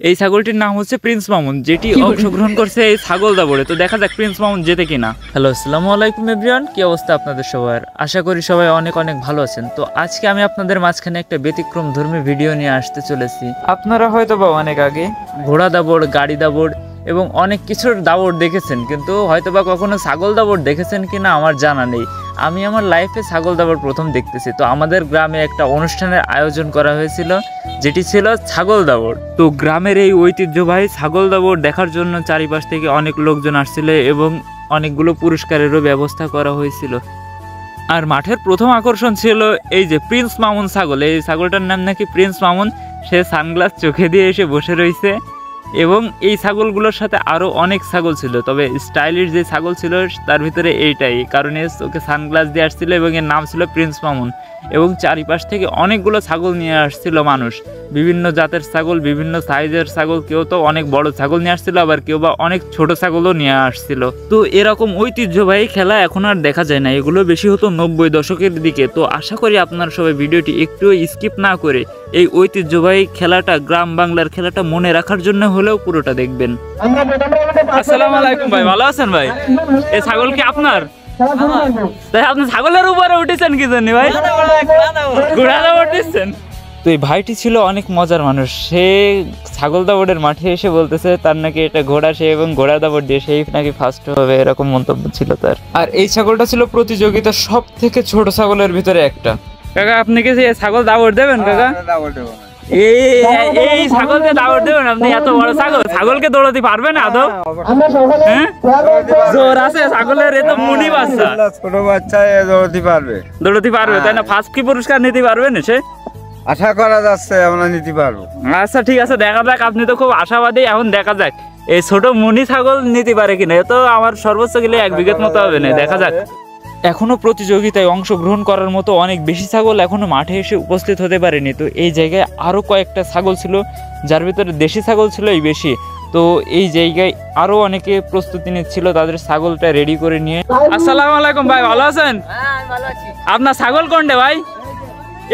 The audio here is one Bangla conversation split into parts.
এই ছাগলটির নাম হচ্ছে প্রিন্স মামুন, যেটি অংশগ্রহণ করছে এই ছাগল দাবড়ে। তো দেখা যাক প্রিন্স মামুন জেতে কিনা। হ্যালো, আসসালামু আলাইকুম এভরিওয়ান, কি অবস্থা আপনাদের সবার? আশা করি সবাই অনেক অনেক ভালো আছেন। তো আজকে আমি আপনাদের মাঝখানে একটা ব্যতিক্রম ধর্মী ভিডিও নিয়ে আসতে চলেছি। আপনারা হয়তো বা অনেক আগে ঘোড়া দাবড়, গাড়ি দাবড় এবং অনেক কিছুর দাবড় দেখেছেন, কিন্তু হয়তো বা কখনো ছাগল দাবড় দেখেছেন কিনা আমার জানা নেই। আমি আমার লাইফে ছাগল দাবড় প্রথম দেখতেছি। তো আমাদের গ্রামে একটা অনুষ্ঠানের আয়োজন করা হয়েছিল, যেটি ছিল ছাগল দাবড়। তো গ্রামের এই ঐতিহ্যবাহী ছাগল দাবড় দেখার জন্য চারিপাশ থেকে অনেক লোকজন আসছিল এবং অনেকগুলো পুরস্কারেরও ব্যবস্থা করা হয়েছিল। আর মাঠের প্রথম আকর্ষণ ছিল এই যে প্রিন্স মামুন ছাগল। এই ছাগলটার নাম নাকি প্রিন্স মামুন। সে সানগ্লাস চোখে দিয়ে এসে বসে রয়েছে এবং এই ছাগলগুলোর সাথে আরও অনেক ছাগল ছিল, তবে স্টাইলিশ যে ছাগল ছিল তার ভিতরে এইটাই, কারণে ওকে সানগ্লাস দিয়ে আসছিল এবং এর নাম ছিল প্রিন্স মামুন। এবং চারিপাশ থেকে অনেকগুলো ছাগল নিয়ে আসছিল মানুষ, বিভিন্ন জাতের ছাগল, বিভিন্ন সাইজের ছাগল। কেউ তো অনেক বড় ছাগল নিয়ে আসছিল, আবার কেউ বা অনেক ছোট ছাগলও নিয়ে আসছিল। তো এরকম ঐতিহ্যবাহী খেলা এখন আর দেখা যায় না, এগুলো বেশি হতো 90 দশকের দিকে। তো আশা করি আপনারা সবাই ভিডিওটি একটু স্কিপ না করে এই ঐতিহ্যবাহী খেলাটা, গ্রাম বাংলার খেলাটা মনে রাখার জন্য হলেও পুরোটা দেখবেন। আসসালামু আলাইকুম ভাই, ভালো আছেন ভাই? এই ছাগল কি আপনার? তাই আপনি ছাগলের উপরে উঠেছেন কি জন্য ভাই? ঘোড়া দাবড় দিচ্ছেন? তো এই ভাইটি ছিল অনেক মজার মানুষ। সে ছাগল দাবড়ের মাঠে এসে বলতেছে তার নাকি এটা ঘোড়া, সে এবং ঘোড়া দাবড় দিয়ে সেই নাকি ফার্স্ট হবে, এরকম মন্তব্য ছিল তার। আর এই ছাগলটা ছিল প্রতিযোগিতার সব থেকে ছোট ছাগলের ভিতরে একটা। কাকা, আপনি কি ছাগল দাবড় দেবেন? কাকা, এই ছাগলকে দাবড় দেবেন আপনি? এত বড় ছাগল, ছাগলকে দৌড়াতে পারবেন আদৌ? জোর আছে ছাগলের? এ তো মুনি বাচ্চা, ছোট বাচ্চা দৌড়াতে পারবে তাই না? ফার্স্ট কি পুরস্কার নিতে পারবেন সে? আশা করা যাচ্ছে আমরা নিতে পারবো। আচ্ছা ঠিক আছে, দেখা যাক। আপনি তো খুব আশাবাদী, এখন দেখা যাক এই ছোট মুনি ছাগল নিতে পারে কিনা। এ তো আমার সর্বোচ্চ গেলে 1 বিঘা মতো হবে না, দেখা যাক। এখনো প্রতিযোগিতায় অংশগ্রহণ করার মতো অনেক বেশি ছাগল এখনো মাঠে এসে উপস্থিত হতে পারেনি। তো এই জায়গায় আরো কয়েকটা ছাগল ছিল, যার ভিতরে দেশি ছাগল ছিল এই বেশি। তো এই জায়গায় আরো অনেকে প্রস্তুতি নিচ্ছিল তাদের ছাগলটা রেডি করে নিয়ে। আসসালামু আলাইকুম ভাই, ভালো আছেন? আপনার ছাগল কোনটা ভাই?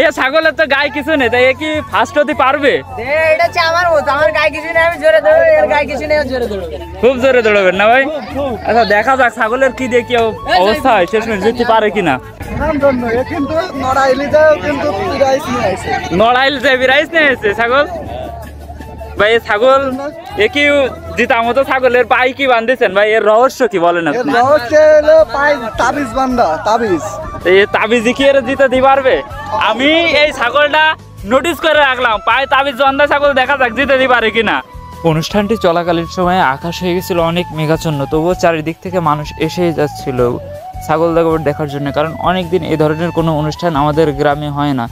এ ছাগলের তো গায়ে কিছু নেই, তাই এ কি ফার্স্ট হতে পারবে? খুব জোরে দৌড়াবেন না ভাই? আচ্ছা দেখা যাক ছাগলের কি দেখি অবস্থা হয়, শেষমেশ জিততে পারে কিনা। নড়াইল যে প্রাইজ নিয়ে এসেছে ছাগল ভাই। ছাগল এ কি জিতার মতো ছাগলের পায়ে কি বাঁধেছেন ভাই? এর রহস্য কি বলেন আপনি? তাবিজ কি এর জিতে পারবে? আমি এই ছাগলটা নোটিস করে রাখলাম, পায়ে তাবিজ বান্ধা ছাগল, দেখা যাক জিতে দিতে পারে কিনা। অনুষ্ঠানটি চলাকালীন সময়ে আকাশ হয়ে গেছিল অনেক মেঘাচ্ছন্ন, তবুও চারিদিক থেকে মানুষ এসেই যাচ্ছিল ছাগল দাবড় দেখার জন্য, কারণ অনেকদিন এই ধরনের কোনো অনুষ্ঠান আমাদের গ্রামে হয় না।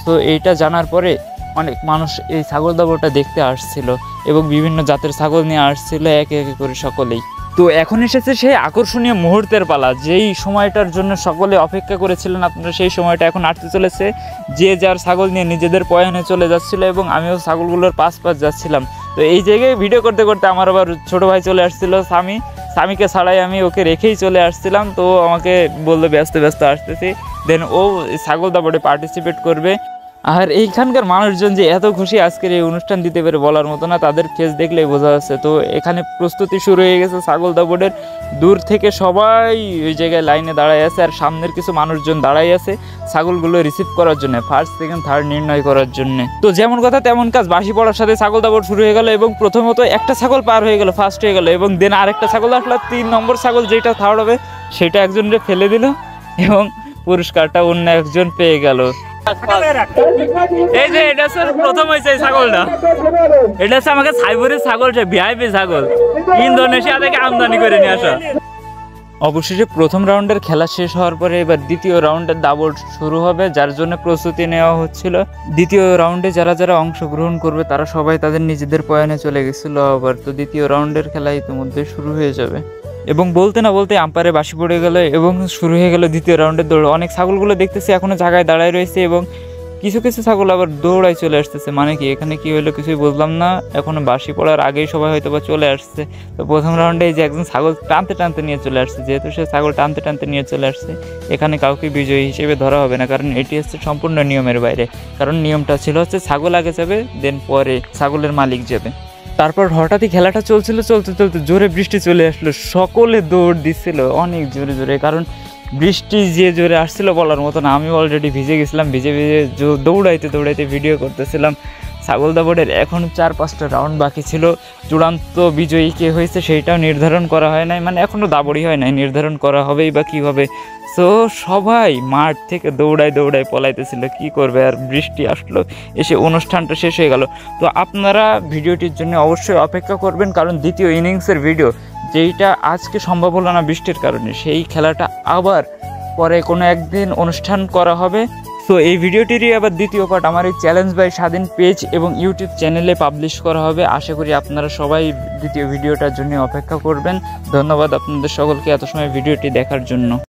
তো এইটা জানার পরে অনেক মানুষ এই ছাগল দাবড়টা দেখতে আসছিল এবং বিভিন্ন জাতের ছাগল নিয়ে আসছিল একে একে করে সকলেই। তো এখন এসেছে সেই আকর্ষণীয় মুহূর্তের পালা, যেই সময়টার জন্য সকলে অপেক্ষা করেছিলেন আপনারা। সেই সময়টা এখন আসতে চলেছে, যে যার ছাগল নিয়ে নিজেদের পয়নে চলে যাচ্ছিল এবং আমিও ছাগলগুলোর পাশ যাচ্ছিলাম। তো এই জায়গায় ভিডিও করতে করতে আমার আবার ছোটো ভাই চলে আসছিল, স্বামীকে ছাড়াই আমি ওকে রেখেই চলে আসছিলাম। তো আমাকে বললো ব্যস্ত আসতেছি, দেন ও ছাগল দাবড়ে পার্টিসিপেট করবে। আর এইখানকার মানুষজন যে এত খুশি আজকের এই অনুষ্ঠান দিতে পেরে বলার মতো না, তাদের ফেস দেখলেই বোঝা যাচ্ছে। তো এখানে প্রস্তুতি শুরু হয়ে গেছে ছাগল দাবড়ের। দূর থেকে সবাই ওই জায়গায় লাইনে দাঁড়ায় আছে, আর সামনের কিছু মানুষজন দাঁড়াই আছে ছাগলগুলো রিসিভ করার জন্য, ফার্স্ট সেকেন্ড থার্ড নির্ণয় করার জন্য। তো যেমন কথা তেমন কাজ, বাঁশি পড়ার সাথে ছাগল দাবড় শুরু হয়ে গেল এবং প্রথমত একটা ছাগল পার হয়ে গেল, ফার্স্ট হয়ে গেল, এবং দেন আরেকটা ছাগল আসলো, 3 নম্বর ছাগল যেটা থার্ড হবে সেটা একজনকে ফেলে দিল এবং পুরস্কারটা অন্য একজন পেয়ে গেল। এই যে এটা হচ্ছে প্রথম হয়েছে এই ছাগলটা, এটা হচ্ছে আমাকে সাইবরের ছাগল, ভিআইপি ছাগল, ইন্দোনেশিয়া থেকে আমদানি করে নিয়ে আসা। অবশেষে প্রথম রাউন্ডের খেলা শেষ হওয়ার পরে এবার দ্বিতীয় রাউন্ডের দাবড় শুরু হবে, যার জন্য প্রস্তুতি নেওয়া হচ্ছিল। দ্বিতীয় রাউন্ডে যারা যারা অংশগ্রহণ করবে তারা সবাই তাদের নিজেদের পয়নে চলে গেছিল আবার। তো দ্বিতীয় রাউন্ডের খেলা ইতিমধ্যে শুরু হয়ে যাবে এবং বলতে না বলতে আম্পায়ারে বাঁশি পড়ে গেল এবং শুরু হয়ে গেল দ্বিতীয় রাউন্ডের দৌড়। অনেক ছাগলগুলো দেখতেছি এখনো জায়গায় দাঁড়ায় রয়েছে এবং কিছু কিছু ছাগল আবার দৌড়ায় চলে আসতেছে। মানে কি এখানে কি হলো কিছুই বুঝলাম না, এখনো বাঁশি পড়ার আগেই সবাই হয়তো বা চলে আসছে। তো প্রথম রাউন্ডে এই যে একজন ছাগল টানতে নিয়ে চলে আসছে, যেহেতু সে ছাগল টানতে নিয়ে চলে আসছে, এখানে কাউকে বিজয়ী হিসেবে ধরা হবে না, কারণ এটি হচ্ছে সম্পূর্ণ নিয়মের বাইরে। কারণ নিয়মটা ছিল হচ্ছে ছাগল আগে যাবে, দেন পরে ছাগলের মালিক যাবে। তারপর হঠাৎই খেলাটা চলছিল, চলতে চলতে জোরে বৃষ্টি চলে আসলো, সকলে দৌড় দিচ্ছিল অনেক জোরে জোরে, কারণ বৃষ্টি যে জোরে আসছিল বলার মতো না। আমি অলরেডি ভিজে গেছিলাম, ভিজে ভিজে দৌড়াইতে দৌড়াইতে ভিডিও করতেছিলাম। ছাগলদা বোর্ডের এখন 4-5টা রাউন্ড বাকি ছিল। চূড়ান্ত বিজয়ী কে হয়েছে সেইটাও নির্ধারণ করা হয় নাই, মানে এখনও দাবড়ি হয় নাই, নির্ধারণ করা হবেই বা কীভাবে। সো সবাই মাঠ থেকে দৌড়ায় দৌড়ায় পলাইতেছিল, কি করবে, আর বৃষ্টি আসলো, এসে অনুষ্ঠানটা শেষ হয়ে গেল। তো আপনারা ভিডিওটির জন্য অবশ্যই অপেক্ষা করবেন, কারণ দ্বিতীয় ইনিংসের ভিডিও যেইটা আজকে সম্ভব হলো না বৃষ্টির কারণে, সেই খেলাটা আবার পরে কোনো একদিন অনুষ্ঠান করা হবে। সো এই ভিডিওটিরই আবার দ্বিতীয় পার্ট আমার এই চ্যালেঞ্জ বাই স্বাধীন পেজ এবং ইউটিউব চ্যানেলে পাবলিশ করা হবে। আশা করি আপনারা সবাই দ্বিতীয় ভিডিওটার জন্য অপেক্ষা করবেন। ধন্যবাদ আপনাদের সকলকে এত সময় ভিডিওটি দেখার জন্য।